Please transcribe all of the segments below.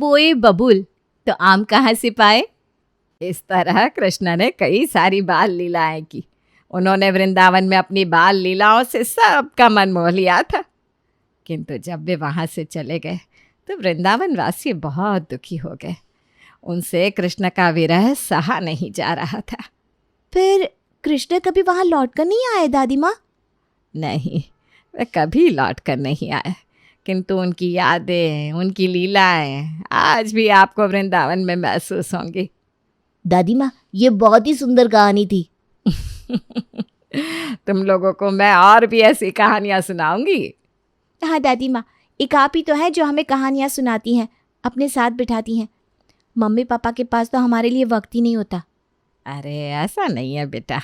बोए बबूल तो आम कहाँ से पाए। इस तरह कृष्ण ने कई सारी बाल लीलाएं की। उन्होंने वृंदावन में अपनी बाल लीलाओं से सबका मन मोह लिया था। किंतु जब वे वहाँ से चले गए तो वृंदावन वासी बहुत दुखी हो गए। उनसे कृष्ण का विरह सहा नहीं जा रहा था। फिर कृष्ण कभी वहाँ लौट कर नहीं आए दादी माँ? नहीं, वे कभी लौट कर नहीं आए। किंतु उनकी यादें, उनकी लीलाएं आज भी आपको वृंदावन में महसूस होंगी। दादी माँ, ये बहुत ही सुंदर कहानी थी। तुम लोगों को मैं और भी ऐसी कहानियां सुनाऊंगी। हाँ दादी माँ, एक आप ही तो है जो हमें कहानियाँ सुनाती हैं, अपने साथ बिठाती हैं। मम्मी पापा के पास तो हमारे लिए वक्त ही नहीं होता। अरे ऐसा नहीं है बेटा,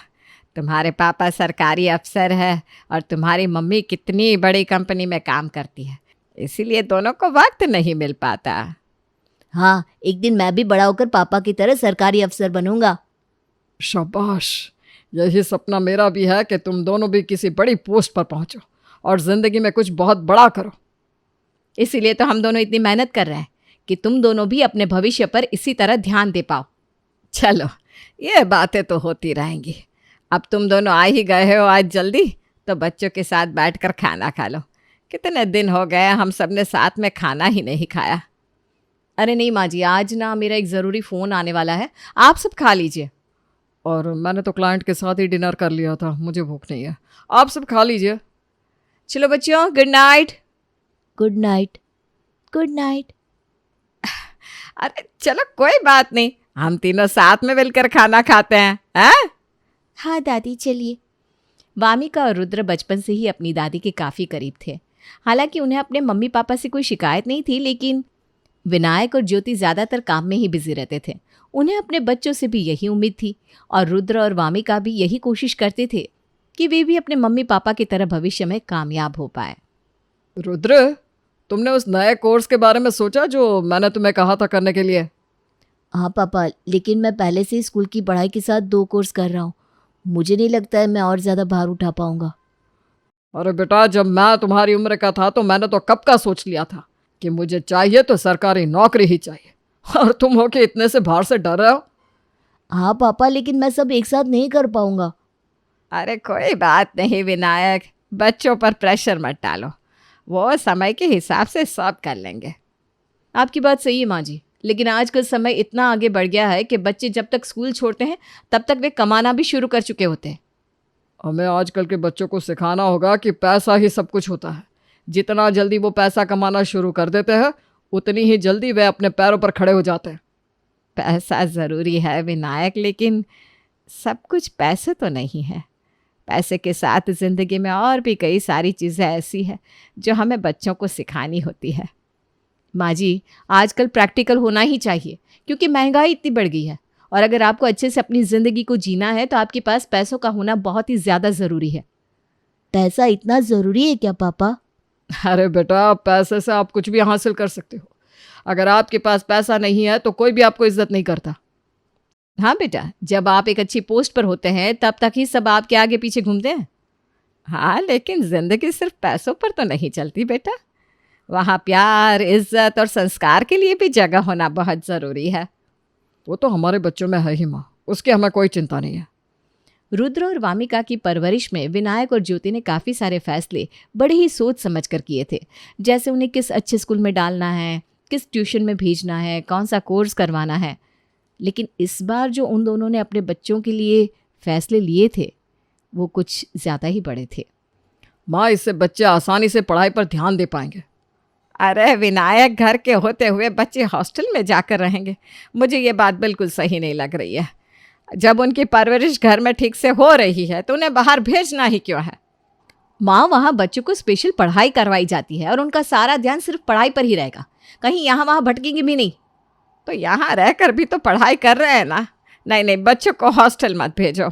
तुम्हारे पापा सरकारी अफसर है और तुम्हारी मम्मी कितनी बड़ी कंपनी में काम करती है, इसीलिए दोनों को वक्त नहीं मिल पाता। हाँ, एक दिन मैं भी बड़ा होकर पापा की तरह सरकारी अफसर बनूंगा। शाबाश, यही सपना मेरा भी है कि तुम दोनों भी किसी बड़ी पोस्ट पर पहुंचो और ज़िंदगी में कुछ बहुत बड़ा करो। इसीलिए तो हम दोनों इतनी मेहनत कर रहे हैं कि तुम दोनों भी अपने भविष्य पर इसी तरह ध्यान दे पाओ। चलो, ये बातें तो होती रहेंगी। अब तुम दोनों आ ही गए हो आज जल्दी, तो बच्चों के साथ बैठकर खाना खा लो। कितने दिन हो गए हम सब ने साथ में खाना ही नहीं खाया। अरे नहीं माँ जी, आज ना मेरा एक ज़रूरी फ़ोन आने वाला है, आप सब खा लीजिए। और मैंने तो क्लाइंट के साथ ही डिनर कर लिया था, मुझे भूख नहीं है, आप सब खा लीजिए। चलो बच्चों, good night. Good night. Good night. अरे चलो, कोई बात नहीं, हम तीनों साथ में मिलकर खाना खाते हैं, हैं? हाँ दादी, चलिए। वामिका और रुद्र बचपन से ही अपनी दादी के काफ़ी करीब थे। हालांकि उन्हें अपने मम्मी पापा से कोई शिकायत नहीं थी, लेकिन विनायक और ज्योति ज़्यादातर काम में ही बिजी रहते थे। उन्हें अपने बच्चों से भी यही उम्मीद थी और रुद्र और वामिका भी यही कोशिश करते थे कि वे भी अपने मम्मी पापा की तरह भविष्य में कामयाब हो पाए। रुद्र, तुमने उस नए कोर्स के बारे में सोचा जो मैंने तुम्हें कहा था करने के लिए? हाँ पापा, लेकिन मैं पहले से ही स्कूल की पढ़ाई के साथ 2 कोर्स कर रहा हूँ। मुझे नहीं लगता है मैं और ज़्यादा भार उठा पाऊंगा। अरे बेटा, जब मैं तुम्हारी उम्र का था तो मैंने तो कब का सोच लिया था कि मुझे चाहिए तो सरकारी नौकरी ही चाहिए, और तुम हो कि इतने से भार से डर रहे हो। हाँ पापा, लेकिन मैं सब एक साथ नहीं कर पाऊंगा। अरे कोई बात नहीं विनायक, बच्चों पर प्रेशर मत डालो, वो समय के हिसाब से सब कर लेंगे। आपकी बात सही है माँ जी, लेकिन आजकल समय इतना आगे बढ़ गया है कि बच्चे जब तक स्कूल छोड़ते हैं तब तक वे कमाना भी शुरू कर चुके होते हैं। हमें आजकल के बच्चों को सिखाना होगा कि पैसा ही सब कुछ होता है। जितना जल्दी वो पैसा कमाना शुरू कर देते हैं, उतनी ही जल्दी वे अपने पैरों पर खड़े हो जाते हैं। पैसा ज़रूरी है विनायक, लेकिन सब कुछ पैसे तो नहीं है। पैसे के साथ ज़िंदगी में और भी कई सारी चीज़ें ऐसी हैं जो हमें बच्चों को सिखानी होती है। माँ जी, आजकल प्रैक्टिकल होना ही चाहिए, क्योंकि महंगाई इतनी बढ़ गई है और अगर आपको अच्छे से अपनी ज़िंदगी को जीना है तो आपके पास पैसों का होना बहुत ही ज़्यादा ज़रूरी है। पैसा इतना ज़रूरी है क्या पापा? अरे बेटा, पैसे से आप कुछ भी हासिल कर सकते हो। अगर आपके पास पैसा नहीं है तो कोई भी आपको इज्जत नहीं करता। हाँ बेटा, जब आप एक अच्छी पोस्ट पर होते हैं तब तक ही सब आपके आगे पीछे घूमते हैं। हाँ, लेकिन ज़िंदगी सिर्फ पैसों पर तो नहीं चलती बेटा। वहाँ प्यार, इज्जत और संस्कार के लिए भी जगह होना बहुत ज़रूरी है। वो तो हमारे बच्चों में है ही माँ, उसकी हमें कोई चिंता नहीं है। रुद्र और वामिका की परवरिश में विनायक और ज्योति ने काफ़ी सारे फैसले बड़े ही सोच समझ कर किए थे, जैसे उन्हें किस अच्छे स्कूल में डालना है, किस ट्यूशन में भेजना है, कौन सा कोर्स करवाना है। लेकिन इस बार जो उन दोनों ने अपने बच्चों के लिए फैसले लिए थे वो कुछ ज़्यादा ही बड़े थे। माँ, इससे बच्चे आसानी से पढ़ाई पर ध्यान दे पाएंगे। अरे विनायक, घर के होते हुए बच्चे हॉस्टल में जाकर रहेंगे, मुझे ये बात बिल्कुल सही नहीं लग रही है। जब उनकी परवरिश घर में ठीक से हो रही है तो उन्हें बाहर भेजना ही क्यों है? माँ, वहाँ बच्चों को स्पेशल पढ़ाई करवाई जाती है और उनका सारा ध्यान सिर्फ पढ़ाई पर ही रहेगा, कहीं यहाँ वहाँ भटकेंगे भी नहीं। तो यहाँ रहकर भी तो पढ़ाई कर रहे हैं ना। नहीं नहीं, बच्चों को हॉस्टल मत भेजो।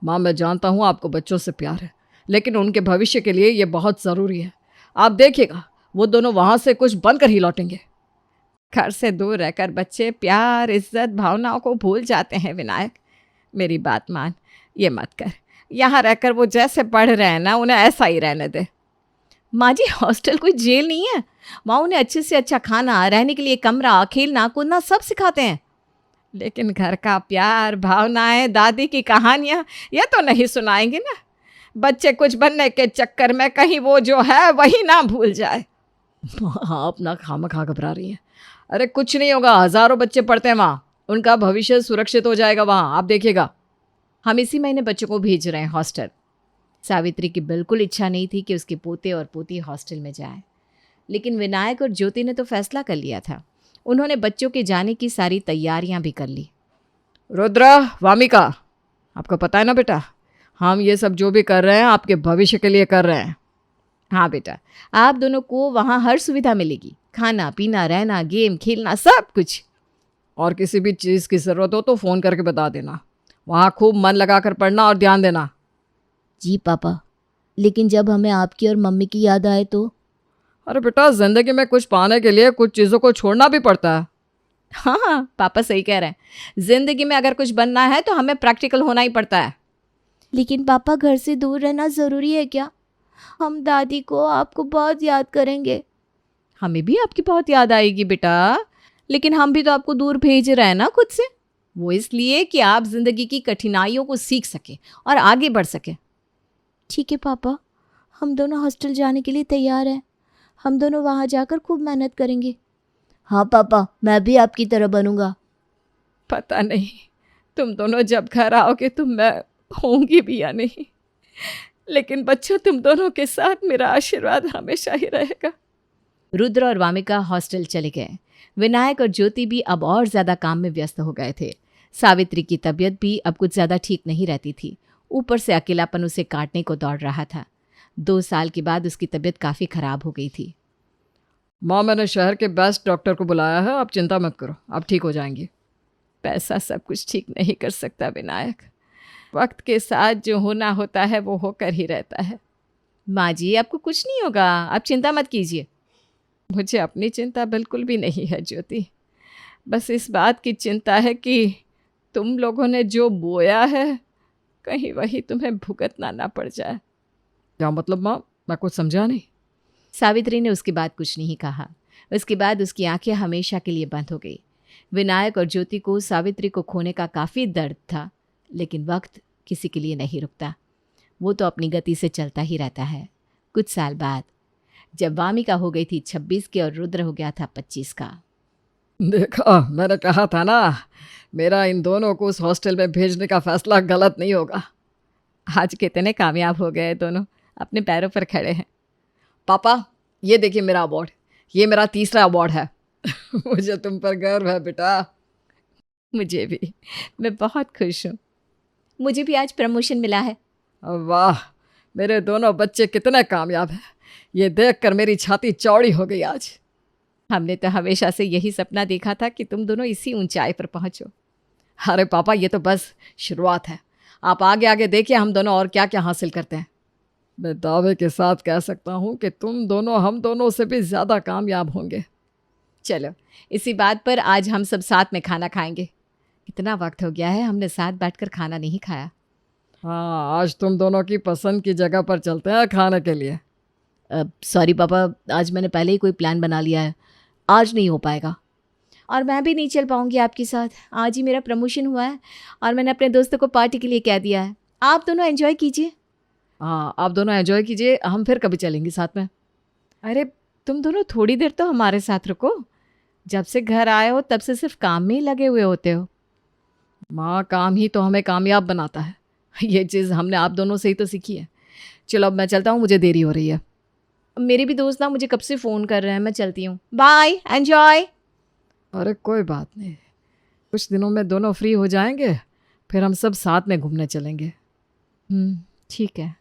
माँ, मैं जानता हूँ आपको बच्चों से प्यार है, लेकिन उनके भविष्य के लिए ये बहुत ज़रूरी है। आप देखिएगा, वो दोनों वहाँ से कुछ बनकर ही लौटेंगे। घर से दूर रहकर बच्चे प्यार, इज्जत, भावनाओं को भूल जाते हैं विनायक। मेरी बात मान, ये मत कर। यहाँ रहकर वो जैसे पढ़ रहे हैं ना, उन्हें ऐसा ही रहने दे। माँ जी, हॉस्टल कोई जेल नहीं है। वहाँ उन्हें अच्छे से अच्छा खाना, रहने के लिए कमरा, खेलना कूदना सब सिखाते हैं। लेकिन घर का प्यार, भावनाएं, दादी की कहानियाँ ये तो नहीं सुनाएंगे ना। बच्चे कुछ बनने के चक्कर में कहीं वो जो है वही ना भूल जाए। हाँ, अपना खामखा घबरा रही हैं। अरे कुछ नहीं होगा, हज़ारों बच्चे पढ़ते हैं वहाँ, उनका भविष्य सुरक्षित हो जाएगा वहाँ, आप देखिएगा। हम इसी महीने बच्चों को भेज रहे हैं हॉस्टल। सावित्री की बिल्कुल इच्छा नहीं थी कि उसके पोते और पोती हॉस्टल में जाए, लेकिन विनायक और ज्योति ने तो फैसला कर लिया था। उन्होंने बच्चों के जाने की सारी तैयारियां भी कर ली। रुद्रा, वामिका, आपको पता है ना बेटा, हम ये सब जो भी कर रहे हैं आपके भविष्य के लिए कर रहे हैं। हाँ बेटा, आप दोनों को वहाँ हर सुविधा मिलेगी, खाना पीना, रहना, गेम खेलना, सब कुछ। और किसी भी चीज़ की ज़रूरत हो तो फ़ोन करके बता देना। वहाँ खूब मन लगा कर पढ़ना और ध्यान देना। जी पापा, लेकिन जब हमें आपकी और मम्मी की याद आए तो? अरे बेटा, ज़िंदगी में कुछ पाने के लिए कुछ चीज़ों को छोड़ना भी पड़ता है। हाँ, पापा सही कह रहे हैं। जिंदगी में अगर कुछ बनना है तो हमें प्रैक्टिकल होना ही पड़ता है। लेकिन पापा, घर से दूर रहना ज़रूरी है क्या? हम दादी को, आपको बहुत याद करेंगे। हमें भी आपकी बहुत याद आएगी बेटा, लेकिन हम भी तो आपको दूर भेज रहे हैं ना खुद से। वो इसलिए कि आप जिंदगी की कठिनाइयों को सीख सके और आगे बढ़ सके। ठीक है पापा, हम दोनों हॉस्टल जाने के लिए तैयार हैं। हम दोनों वहाँ जाकर खूब मेहनत करेंगे। हाँ पापा, मैं भी आपकी तरह बनूंगा। पता नहीं तुम दोनों जब घर आओगे तो मैं होंगी भी या नहीं, लेकिन बच्चों तुम दोनों के साथ मेरा आशीर्वाद हमेशा ही रहेगा। रुद्र और वामिका हॉस्टल चले गए। विनायक और ज्योति भी अब और ज़्यादा काम में व्यस्त हो गए थे। सावित्री की तबीयत भी अब कुछ ज़्यादा ठीक नहीं रहती थी। ऊपर से अकेलापन उसे काटने को दौड़ रहा था। 2 साल के बाद उसकी तबीयत काफ़ी ख़राब हो गई थी। माँ, मैंने शहर के बेस्ट डॉक्टर को बुलाया है, आप चिंता मत करो, आप ठीक हो जाएंगी। पैसा सब कुछ ठीक नहीं कर सकता विनायक। वक्त के साथ जो होना होता है वो होकर ही रहता है। माँ जी, आपको कुछ नहीं होगा, आप चिंता मत कीजिए। मुझे अपनी चिंता बिल्कुल भी नहीं है ज्योति। बस इस बात की चिंता है कि तुम लोगों ने जो बोया है कहीं वही तुम्हें भुगतना ना पड़ जाए। क्या मतलब माँ, मैं कुछ समझा नहीं। सावित्री ने उसके बाद कुछ नहीं कहा। उसके बाद उसकी आंखें हमेशा के लिए बंद हो गई। विनायक और ज्योति को सावित्री को खोने का काफ़ी दर्द था, लेकिन वक्त किसी के लिए नहीं रुकता। वो तो अपनी गति से चलता ही रहता है। कुछ साल बाद जब वामिका हो गई थी 26 की और रुद्र हो गया था 25 का। देखा, मैंने कहा था ना, मेरा इन दोनों को उस हॉस्टल में भेजने का फैसला गलत नहीं होगा। आज कितने कामयाब हो गए दोनों, अपने पैरों पर खड़े हैं। पापा, ये देखिए मेरा अवार्ड, ये मेरा तीसरा अवार्ड है। मुझे तुम पर गर्व है बेटा। मुझे भी, मैं बहुत खुश हूँ। मुझे भी आज प्रमोशन मिला है। वाह, मेरे दोनों बच्चे कितने कामयाब हैं, ये देखकर मेरी छाती चौड़ी हो गई आज। हमने तो हमेशा से यही सपना देखा था कि तुम दोनों इसी ऊंचाई पर पहुंचो। अरे पापा, ये तो बस शुरुआत है, आप आगे आगे देखिए हम दोनों और क्या क्या हासिल करते हैं। मैं दावे के साथ कह सकता हूँ कि तुम दोनों हम दोनों से भी ज़्यादा कामयाब होंगे। चलो, इसी बात पर आज हम सब साथ में खाना खाएंगे। कितना वक्त हो गया है हमने साथ बैठकर खाना नहीं खाया। हाँ, आज तुम दोनों की पसंद की जगह पर चलते हैं खाने के लिए। सॉरी पापा, आज मैंने पहले ही कोई प्लान बना लिया है, आज नहीं हो पाएगा। और मैं भी नहीं चल पाऊंगी आपके साथ। आज ही मेरा प्रमोशन हुआ है और मैंने अपने दोस्तों को पार्टी के लिए कह दिया है। आप दोनों एंजॉय कीजिए। हाँ, आप दोनों एंजॉय कीजिए, हम फिर कभी चलेंगे साथ में। अरे तुम दोनों थोड़ी देर तो हमारे साथ रुको। जब से घर आए हो तब से सिर्फ काम में ही लगे हुए होते हो। माँ, काम ही तो हमें कामयाब बनाता है, ये चीज़ हमने आप दोनों से ही तो सीखी है। चलो अब मैं चलता हूँ, मुझे देरी हो रही है। मेरे भी दोस्त ना मुझे कब से फ़ोन कर रहे हैं, मैं चलती हूँ। Bye, enjoy. अरे कोई बात नहीं, कुछ दिनों में दोनों फ्री हो जाएंगे, फिर हम सब साथ में घूमने चलेंगे। ठीक है।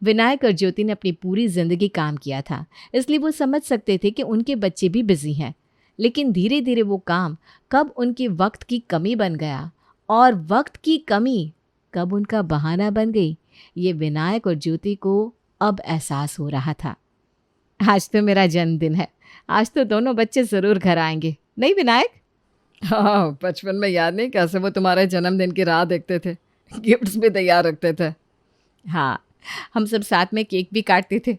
विनायक और ज्योति ने अपनी पूरी जिंदगी काम किया था, इसलिए वो समझ सकते थे कि उनके बच्चे भी बिजी हैं। लेकिन धीरे धीरे वो काम कब उनके वक्त की कमी बन गया और वक्त की कमी कब उनका बहाना बन गई, ये विनायक और ज्योति को अब एहसास हो रहा था। आज तो मेरा जन्मदिन है, आज तो दोनों बच्चे ज़रूर घर आएंगे, नहीं विनायक? हाँ, बचपन में याद नहीं कैसे वो तुम्हारे जन्मदिन की राह देखते थे, गिफ्ट्स भी तैयार रखते थे। हाँ, हम सब साथ में केक भी काटते थे।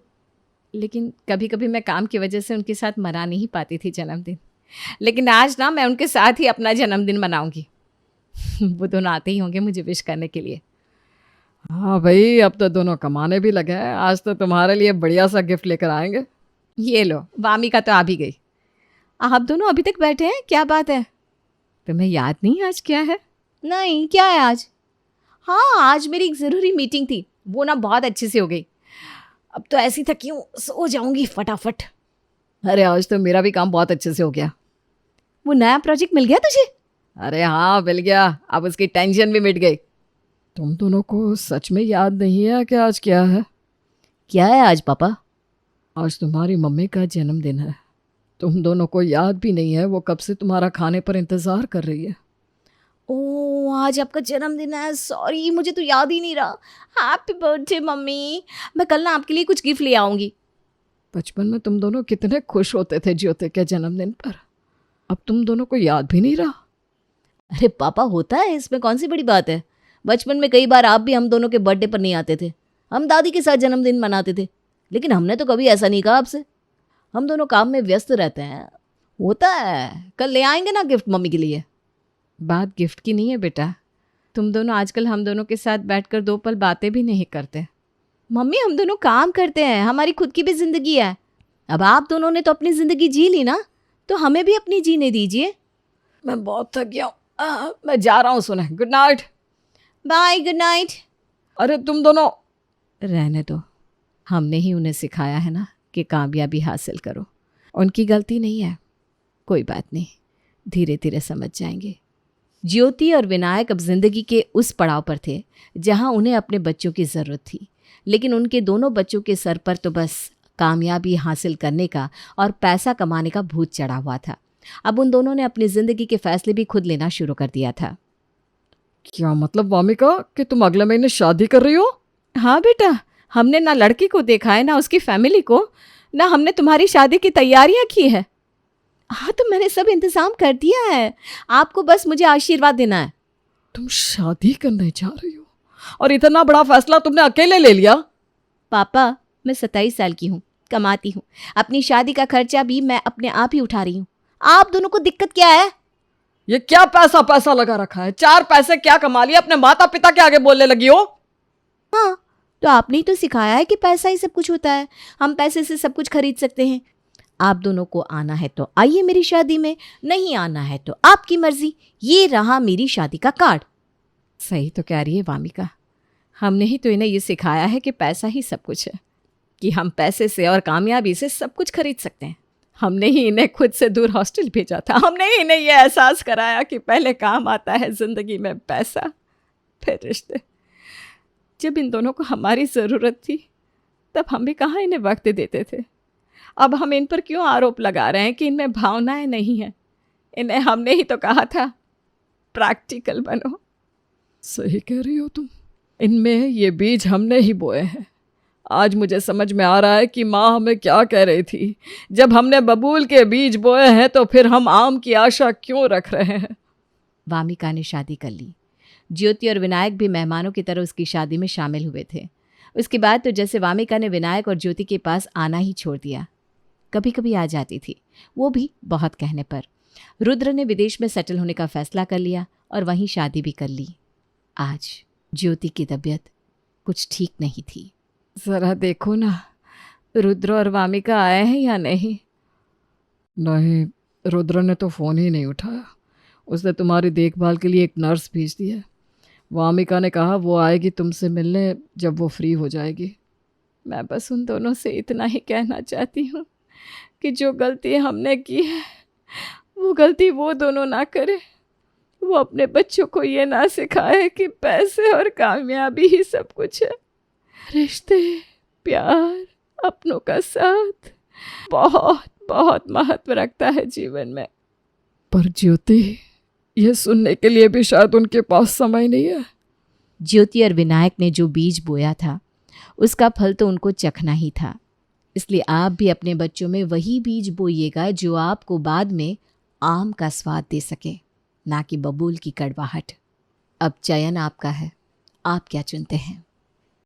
लेकिन कभी कभी मैं काम की वजह से उनके साथ मना नहीं पाती थी जन्मदिन। लेकिन आज ना मैं उनके साथ ही अपना जन्मदिन मनाऊंगी। वो दोनों आते ही होंगे मुझे विश करने के लिए। हाँ भाई, अब तो दोनों कमाने भी लगे हैं। आज तो तुम्हारे लिए बढ़िया सा गिफ्ट लेकर आएंगे। ये लो, वामिका तो आ भी गई। आप दोनों अभी तक बैठे हैं, क्या बात है? तुम्हें याद नहीं आज क्या है? नहीं, क्या है आज? हाँ, आज मेरी एक ज़रूरी मीटिंग थी, वो ना बहुत अच्छे से हो गई। अब तो ऐसी थकी हूँ, सो जाऊंगी फटाफट। अरे आज तो मेरा भी काम बहुत अच्छे से हो गया। वो नया प्रोजेक्ट मिल गया तुझे? अरे हाँ, मिल गया। अब उसकी टेंशन भी मिट गई। तुम दोनों को सच में याद नहीं है कि आज क्या है? क्या है आज पापा? आज तुम्हारी मम्मी का जन्मदिन है। तुम दोनों को याद भी नहीं है वो कब से तुम्हारा खाने पर इंतज़ार कर रही है। ओह, आज आपका जन्मदिन है। सॉरी, मुझे तो याद ही नहीं रहा। Happy birthday mummy. मैं कल ना आपके लिए कुछ गिफ्ट ले आऊँगी। बचपन में तुम दोनों कितने खुश होते थे ज्योति के जन्मदिन पर। अब तुम दोनों को याद भी नहीं रहा। अरे पापा, होता है, इसमें कौन सी बड़ी बात है। बचपन में कई बार आप भी हम दोनों के बर्थडे पर नहीं आते थे। हम दादी के साथ जन्मदिन मनाते थे, लेकिन हमने तो कभी ऐसा नहीं कहा आपसे। हम दोनों काम में व्यस्त रहते हैं। होता है, कल ले आएंगे ना गिफ्ट मम्मी के लिए। बात गिफ्ट की नहीं है बेटा। तुम दोनों आजकल हम दोनों के साथ बैठकर 2 पल बातें भी नहीं करते। मम्मी, हम दोनों काम करते हैं, हमारी खुद की भी ज़िंदगी है। अब आप दोनों ने तो अपनी ज़िंदगी जी ली ना, तो हमें भी अपनी जीने दीजिए। मैं बहुत थक गया हूँ, मैं जा रहा हूँ सोने। Good night. Bye, good night. अरे तुम दोनों। रहने दो, हमने ही उन्हें सिखाया है ना कि कामयाबी हासिल करो। उनकी गलती नहीं है। कोई बात नहीं, धीरे धीरे समझ जाएंगे। ज्योति और विनायक अब जिंदगी के उस पड़ाव पर थे जहां उन्हें अपने बच्चों की ज़रूरत थी, लेकिन उनके दोनों बच्चों के सर पर तो बस कामयाबी हासिल करने का और पैसा कमाने का भूत चढ़ा हुआ था। अब उन दोनों ने अपनी ज़िंदगी के फैसले भी खुद लेना शुरू कर दिया था। क्या मतलब वामिका कि तुम अगले महीने शादी कर रही हो? हाँ बेटा, हमने ना लड़की को देखा है, ना उसकी फैमिली को, ना हमने तुम्हारी शादी की तैयारियां की है। हाँ, तो मैंने सब इंतज़ाम कर दिया है। आपको बस मुझे आशीर्वाद देना है। तुम शादी करने जा रही हो और इतना बड़ा फैसला तुमने अकेले ले लिया? पापा, मैं 27 साल की हूँ, कमाती हूँ। अपनी शादी का खर्चा भी मैं अपने आप ही उठा रही हूँ। आप दोनों को दिक्कत क्या है? ये क्या पैसा पैसा लगा रखा है? 4 पैसे क्या कमा लिया, अपने माता पिता के आगे बोलने लगी हो? हाँ, तो आपने ही तो सिखाया है कि पैसा ही सब कुछ होता है, हम पैसे से सब कुछ खरीद सकते हैं। आप दोनों को आना है तो आइए मेरी शादी में, नहीं आना है तो आपकी मर्जी। ये रहा मेरी शादी का कार्ड। सही तो कह रही है वामिका। हमने ही तो इन्हें ये सिखाया है कि पैसा ही सब कुछ है, कि हम पैसे से और कामयाबी से सब कुछ खरीद सकते हैं। हमने ही इन्हें खुद से दूर हॉस्टल भेजा था। हमने ही इन्हें ये एहसास कराया कि पहले काम आता है ज़िंदगी में पैसा, फिर रिश्ते। जब इन दोनों को हमारी ज़रूरत थी तब हम भी कहाँ इन्हें वक्त देते थे। अब हम इन पर क्यों आरोप लगा रहे हैं कि इनमें भावनाएं नहीं हैं? इन्हें हमने ही तो कहा था प्रैक्टिकल बनो। सही कह रही हो तुम। इनमें ये बीज हमने ही बोए हैं। आज मुझे समझ में आ रहा है कि माँ हमें क्या कह रही थी। जब हमने बबूल के बीज बोए हैं तो फिर हम आम की आशा क्यों रख रहे हैं? वामिका ने शादी कर ली। ज्योति और विनायक भी मेहमानों की तरह उसकी शादी में शामिल हुए थे। उसके बाद तो जैसे वामिका ने विनायक और ज्योति के पास आना ही छोड़ दिया। कभी कभी आ जाती थी, वो भी बहुत कहने पर। रुद्र ने विदेश में सेटल होने का फैसला कर लिया और वहीं शादी भी कर ली। आज ज्योति की तबीयत कुछ ठीक नहीं थी। ज़रा देखो ना, रुद्र और वामिका आए हैं या नहीं? नहीं, रुद्र ने तो फ़ोन ही नहीं उठाया। उसने तुम्हारी देखभाल के लिए एक नर्स भेज दी है। वामिका ने कहा वो आएगी तुमसे मिलने जब वो फ्री हो जाएगी। मैं बस उन दोनों से इतना ही कहना चाहती हूँ कि जो गलती हमने की है वो गलती वो दोनों ना करे। वो अपने बच्चों को ये ना सिखाए कि पैसे और कामयाबी ही सब कुछ है। रिश्ते, प्यार, अपनों का साथ बहुत बहुत महत्व रखता है जीवन में। पर ज्योति, यह सुनने के लिए भी शायद उनके पास समय नहीं है। ज्योति और विनायक ने जो बीज बोया था उसका फल तो उनको चखना ही था। इसलिए आप भी अपने बच्चों में वही बीज बोइएगा जो आपको बाद में आम का स्वाद दे सके, ना कि बबूल की कड़वाहट। अब चयन आपका है, आप क्या चुनते हैं?